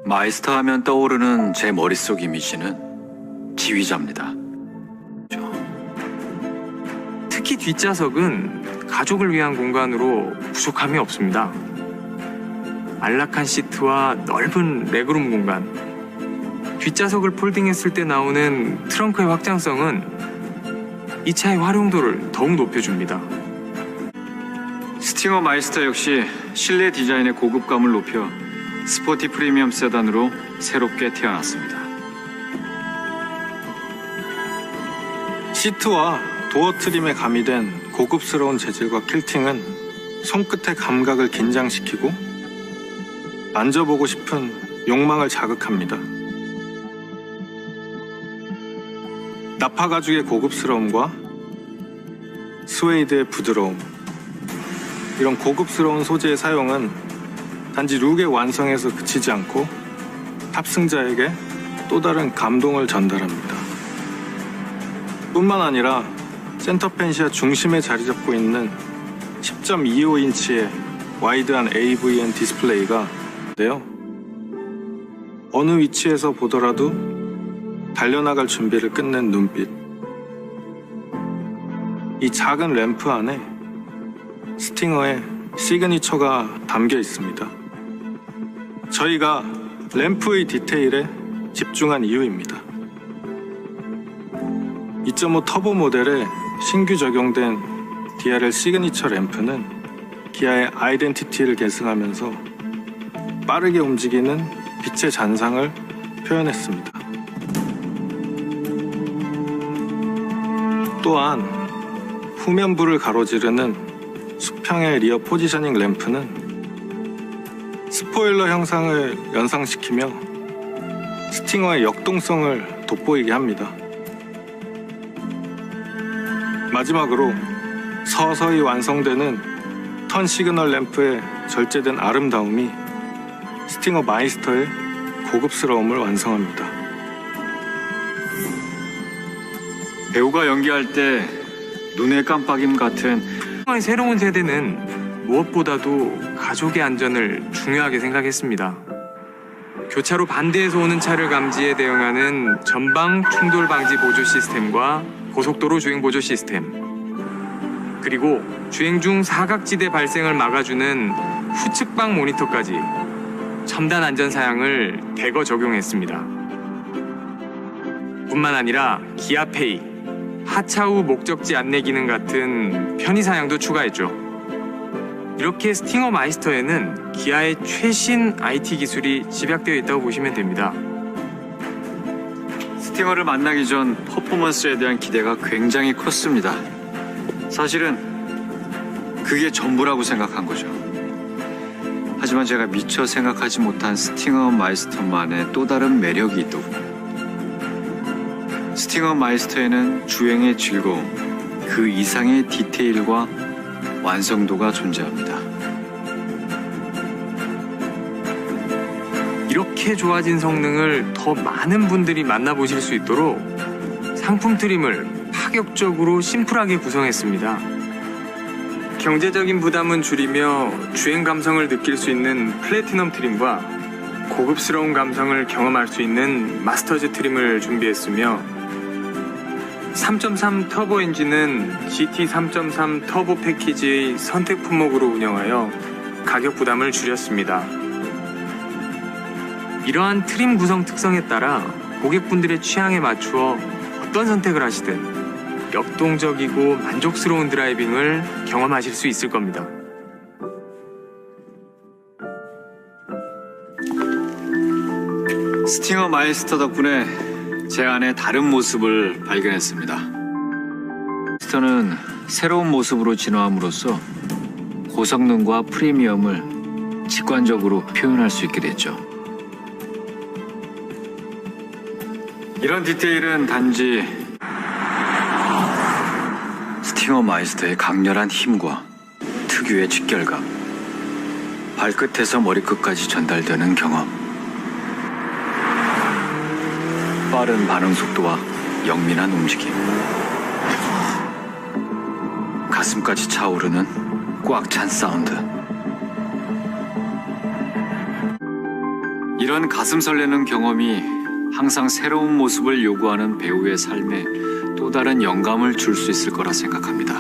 마이스터 하면 떠오르는 제 머릿속 이미지는 지휘자입니다. 특히 뒷좌석은 가족을 위한 공간으로 부족함이 없습니다. 안락한 시트와 넓은 레그룸 공간, 뒷좌석을 폴딩했을 때 나오는 트렁크의 확장성은 이 차의 활용도를 더욱 높여줍니다. 스팅어 마이스터 역시 실내 디자인의 고급감을 높여 스포티 프리미엄 세단으로 새롭게 태어났습니다. 시트와 도어 트림에 가미된 고급스러운 재질과 퀼팅은 손끝의 감각을 긴장시키고 만져보고 싶은 욕망을 자극합니다. 나파 가죽의 고급스러움과 스웨이드의 부드러움, 이런 고급스러운 소재의 사용은 단지 룩의 완성에서 그치지 않고 탑승자에게 또 다른 감동을 전달합니다. 뿐만 아니라 센터펜시아 중심에 자리 잡고 있는 10.25인치의 와이드한 AVN 디스플레이가 인데요. 어느 위치에서 보더라도 달려나갈 준비를 끝낸 눈빛. 이 작은 램프 안에 스팅어의 시그니처가 담겨 있습니다. 저희가 램프의 디테일에 집중한 이유입니다. 2.5 터보 모델에 신규 적용된 DRL 시그니처 램프는 기아의 아이덴티티를 계승하면서 빠르게 움직이는 빛의 잔상을 표현했습니다. 또한 후면부를 가로지르는 수평의 리어 포지셔닝 램프는 스포일러 형상을 연상시키며 스팅어의 역동성을 돋보이게 합니다. 마지막으로 서서히 완성되는 턴 시그널 램프의 절제된 아름다움이 스팅어 마이스터의 고급스러움을 완성합니다. 배우가 연기할 때 눈의 깜빡임 같은 스팅어의 새로운 세대는 무엇보다도 가족의 안전을 중요하게 생각했습니다. 교차로 반대에서 오는 차를 감지에 대응하는 전방 충돌 방지 보조 시스템과 고속도로 주행 보조 시스템, 그리고 주행 중 사각지대 발생을 막아주는 후측방 모니터까지 첨단 안전 사양을 대거 적용했습니다. 뿐만 아니라 기아페이, 하차 후 목적지 안내 기능 같은 편의 사양도 추가했죠. 이렇게 스팅어 마이스터에는 기아의 최신 IT 기술이 집약되어 있다고 보시면 됩니다. 스팅어를 만나기 전 퍼포먼스에 대한 기대가 굉장히 컸습니다. 사실은 그게 전부라고 생각한 거죠. 하지만 제가 미처 생각하지 못한 스팅어 마이스터만의 또 다른 매력이 있더군요. 스팅어 마이스터에는 주행의 즐거움, 그 이상의 디테일과 완성도가 존재합니다. 이렇게 좋아진 성능을 더 많은 분들이 만나보실 수 있도록 상품 트림을 파격적으로 심플하게 구성했습니다. 경제적인 부담은 줄이며 주행 감성을 느낄 수 있는 플래티넘 트림과 고급스러운 감성을 경험할 수 있는 마스터즈 트림을 준비했으며 3.3 터보 엔진은 GT 3.3 터보 패키지의 선택 품목으로 운영하여 가격 부담을 줄였습니다. 이러한 트림 구성 특성에 따라 고객분들의 취향에 맞추어 어떤 선택을 하시든 역동적이고 만족스러운 드라이빙을 경험하실 수 있을 겁니다. 스팅어 마이스터 덕분에 제 안에 다른 모습을 발견했습니다. 마이스터는 새로운 모습으로 진화함으로써 고성능과 프리미엄을 직관적으로 표현할 수 있게 됐죠. 이런 디테일은 단지 스팅어 마이스터의 강렬한 힘과 특유의 직결감, 발끝에서 머리끝까지 전달되는 경험, 빠른 반응 속도와 영민한 움직임, 가슴까지 차오르는 꽉 찬 사운드. 이런 가슴 설레는 경험이 항상 새로운 모습을 요구하는 배우의 삶에 또 다른 영감을 줄 수 있을 거라 생각합니다.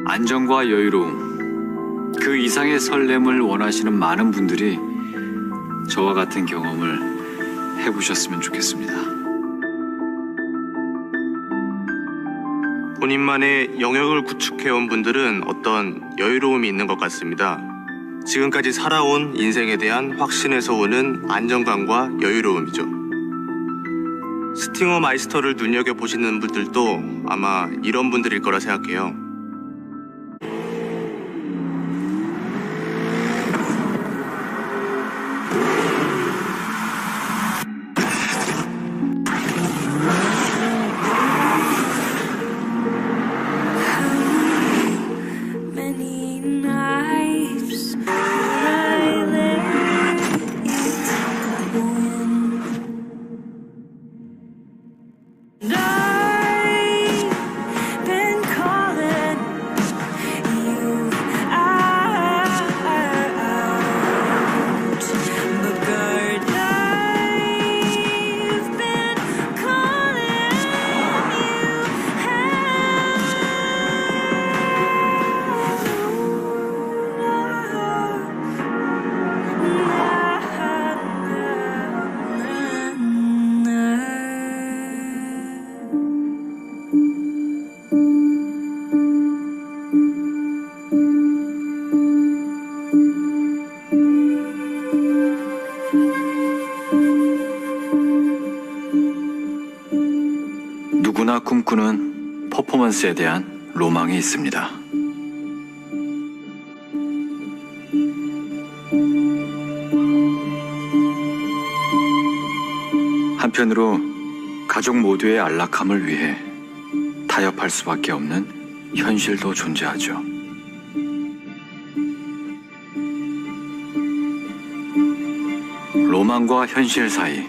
안정과 여유로움, 그 이상의 설렘을 원하시는 많은 분들이 저와 같은 경험을 해보셨으면 좋겠습니다. 본인만의 영역을 구축해온 분들은 어떤 여유로움이 있는 것 같습니다. 지금까지 살아온 인생에 대한 확신에서 오는 안정감과 여유로움이죠. 스팅어 마이스터를 눈여겨보시는 분들도 아마 이런 분들일 거라 생각해요. Many knives I lay into one. And I've been calling you out, but God, I've been calling 누구나 꿈꾸는 퍼포먼스에 대한 로망이 있습니다. 한편으로 가족 모두의 안락함을 위해 타협할 수밖에 없는 현실도 존재하죠. 로망과 현실 사이,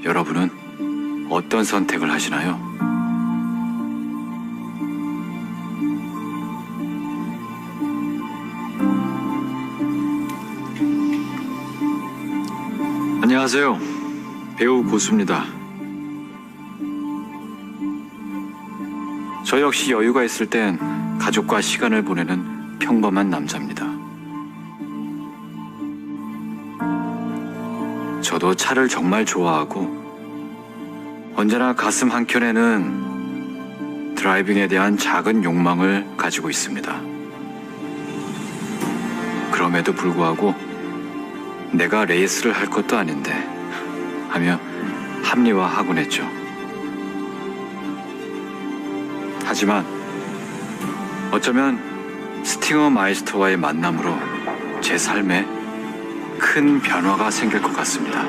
여러분은 어떤 선택을 하시나요? 안녕하세요. 배우 고수입니다. 저 역시 여유가 있을 땐 가족과 시간을 보내는 평범한 남자입니다. 저도 차를 정말 좋아하고 언제나 가슴 한켠에는 드라이빙에 대한 작은 욕망을 가지고 있습니다. 그럼에도 불구하고 내가 레이스를 할 것도 아닌데 하며 합리화하곤 했죠. 하지만 어쩌면 스팅어 마이스터와의 만남으로 제 삶에 큰 변화가 생길 것 같습니다.